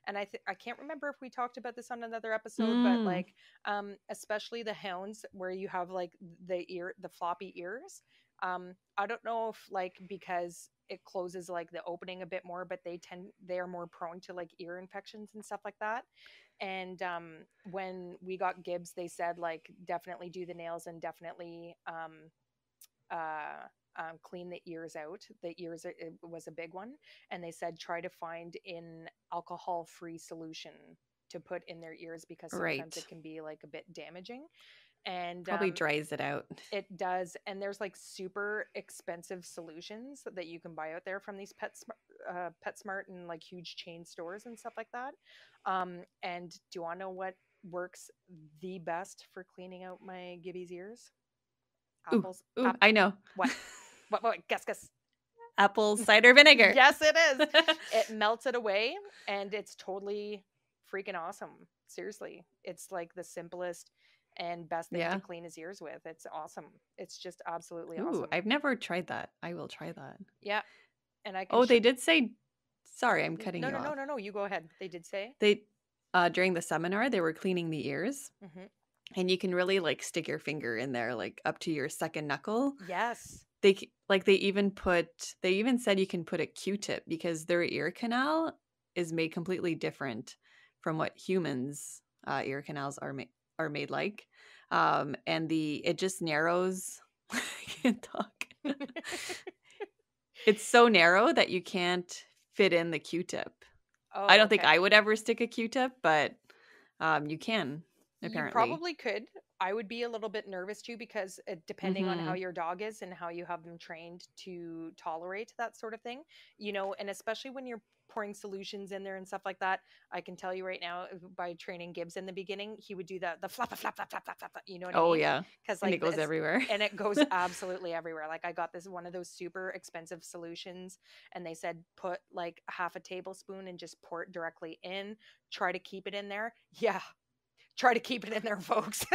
B: And I can't remember if we talked about this on another episode, but
A: Mm.
B: like especially the hounds where you have like the floppy ears. I don't know if like because it closes like the opening a bit more, but they are more prone to like ear infections and stuff like that. And when we got Gibbs, they said like definitely do the nails and definitely clean the ears out. The ears it was a big one, and they said try to find an alcohol-free solution to put in their ears because sometimes
A: Right.
B: it can be like a bit damaging. And
A: Probably dries it out.
B: it does, and there's like super expensive solutions that you can buy out there from these PetSmart and like huge chain stores and stuff like that. And do you want to know what works the best for cleaning out my Gibby's ears?
A: Ooh,
B: Apples.
A: ooh, I know.
B: What? What? Guess.
A: Apple cider vinegar.
B: Yes, it is. It melts it away, and it's totally freaking awesome. Seriously, it's like the simplest and best thing to
A: Yeah.
B: clean his ears with. It's awesome. It's just absolutely
A: Ooh,
B: awesome.
A: I've never tried that. I will try that.
B: Yeah, and I can
A: Oh, they
B: ship.
A: did say, sorry, I'm cutting
B: No,
A: you
B: no, no,
A: off.
B: no, no. You go ahead. They did say.
A: They, during the seminar, they were cleaning the ears,
B: Hmm.
A: and you can really like stick your finger in there, like up to your second knuckle.
B: Yes.
A: They even said you can put a Q-tip because their ear canal is made completely different from what humans' ear canals are made like. And it just narrows. I can't talk. It's so narrow that you can't fit in the Q-tip. I
B: Oh,
A: don't think
B: okay.
A: I would ever stick a Q-tip, but you can
B: You
A: apparently.
B: probably could. I would be a little bit nervous too because depending on how
A: Mm-hmm.
B: your dog is and how you have them trained to tolerate that sort of thing, and especially when you're pouring solutions in there and stuff like that, I can tell you right now by training Gibbs in the beginning, he would do the flap flap flap flap flap flap. You know what I
A: Oh
B: mean?
A: yeah,
B: Because
A: and it
B: like
A: goes
B: this,
A: everywhere.
B: and it goes absolutely everywhere. Like I got this one of those super expensive solutions, and they said put like half a tablespoon and just pour it directly in. Try to keep it in there. Yeah, try to keep it in there, folks.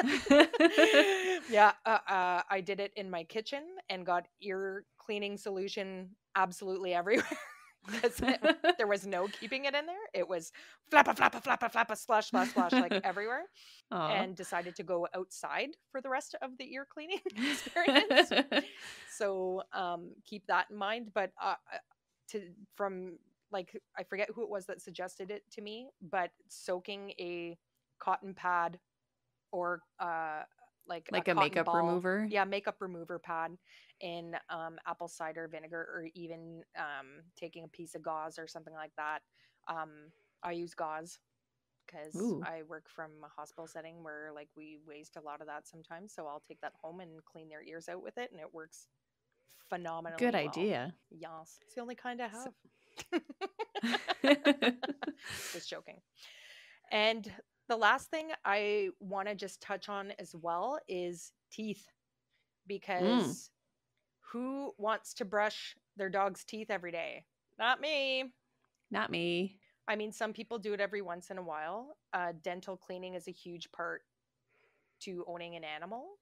B: Yeah, I did it in my kitchen and got ear cleaning solution absolutely everywhere because there was no keeping it in there. It was flappa, flappa, flappa, flappa, splash, splash, splash, like everywhere.
A: Aw.
B: And decided to go outside for the rest of the ear cleaning experience. So keep that in mind. But to from like I forget who it was that suggested it to me, but soaking a cotton pad or like a
A: Like a
B: cotton
A: makeup
B: ball,
A: remover?
B: yeah, makeup remover pad in apple cider vinegar, or even taking a piece of gauze or something like that. um, I use gauze because
A: Ooh,
B: I work from a hospital setting where like we waste a lot of that sometimes, so I'll take that home and clean their ears out with it, and it works
A: good
B: phenomenally well.
A: idea.
B: Yes, it's the only kind I
A: So
B: have. Just joking. And the last thing I want to just touch on as well is teeth,
A: Mm,
B: because who wants to brush their dog's teeth every day? Not me.
A: not me.
B: I mean, some people do it every once in a while. Dental cleaning is a huge part to owning an animal.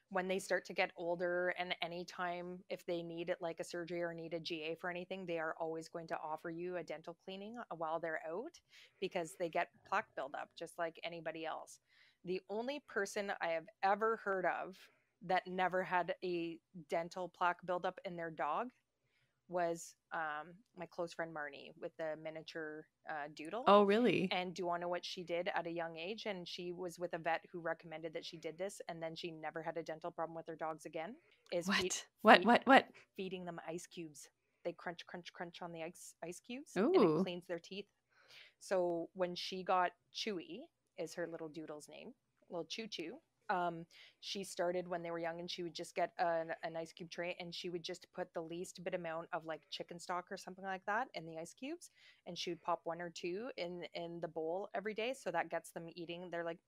B: When they start to get older, and anytime if they need it like a surgery or need a GA for anything, they are always going to offer you a dental cleaning while they're out, because they get plaque buildup just like anybody else. The only person I have ever heard of that never had a dental plaque buildup in their dog was my close friend Marnie with the miniature doodle.
A: Oh, really?
B: And do you want to know what she did at a young age? And she was with a vet who recommended that she did this, and then she never had a dental problem with her dogs again. Is
A: What?
B: feed,
A: What?
B: feeding them ice cubes. They crunch, crunch, crunch on the ice cubes, and it
A: Ooh.
B: cleans their teeth. So when she got Chewy, is her little doodle's name, little Choo Choo. She started when they were young, and she would just get an ice cube tray, and she would just put the least bit amount of like chicken stock or something like that in the ice cubes, and she would pop one or two in the bowl every day, so that gets them eating. They're like,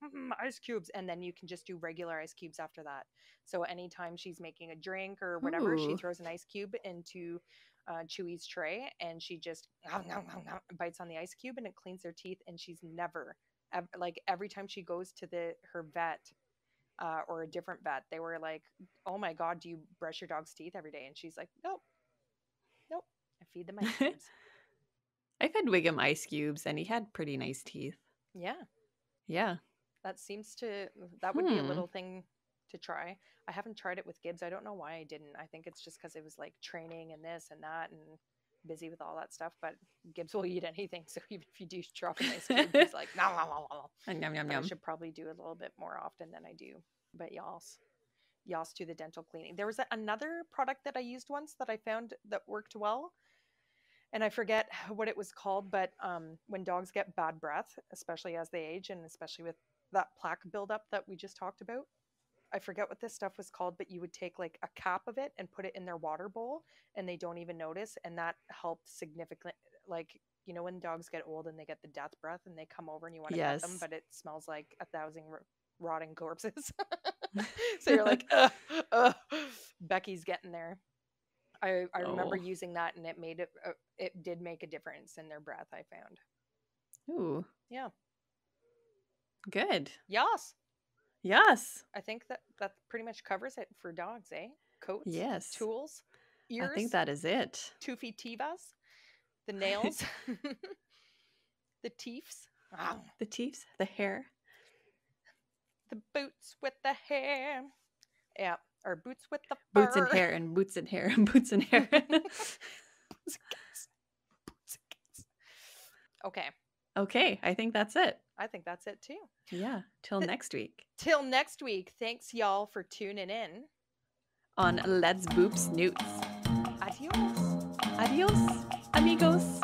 B: ice cubes, and then you can just do regular ice cubes after that. So anytime she's making a drink or whatever, she
A: Ooh.
B: throws an ice cube into Chewy's tray, and she just bites on the ice cube, and it cleans their teeth. And she's never like, every time she goes to her vet, or a different vet, they were like, "Oh my god, do you brush your dog's teeth every day?" And she's like, "Nope, nope, I feed them ice cubes."
A: I fed Wiggum ice cubes, and he had pretty nice teeth.
B: Yeah,
A: Yeah.
B: that would be a
A: Hmm.
B: little thing to try. I haven't tried it with Gibbs. I don't know why I didn't. I think it's just because it was like training and this and that and busy with all that stuff. But Gibbs will eat anything, so even if you do drop an ice cube, he's like, "No, no, no, no."
A: Yum, yum,
B: But I
A: yum.
B: should probably do it a little bit more often than I do. But Yas to the dental cleaning. There was another product that I used once that I found that worked well, and I forget what it was called. But when dogs get bad breath, especially as they age, and especially with that plaque buildup that we just talked about, I forget what this stuff was called, but you would take like a cap of it and put it in their water bowl, and they don't even notice, and that helped significantly. Like, when dogs get old and they get the death breath, and they come over and you want to pet them,
A: Yes.
B: but it smells like 1,000 rotting corpses. So you're like, ugh, ugh. Becky's getting there. I remember
A: Oh.
B: using that, and it did make a difference in their breath, I found.
A: Ooh.
B: Yeah.
A: Good.
B: Yes.
A: Yes.
B: I think that pretty much covers it for dogs, eh? Coats,
A: Yes.
B: tools,
A: I think
B: ears,
A: that is it.
B: toofy tivas, the nails, the teeths,
A: The teeth, the hair.
B: the boots with the hair. Yeah, or boots with the fur.
A: Boots and hair and boots and hair and boots and hair.
B: Okay.
A: Okay, I think that's it.
B: I think that's it too.
A: Yeah, till next week.
B: Till next week. Thanks, y'all, for tuning in.
A: On Let's Boop Snoots.
B: Adios.
A: Adios, amigos.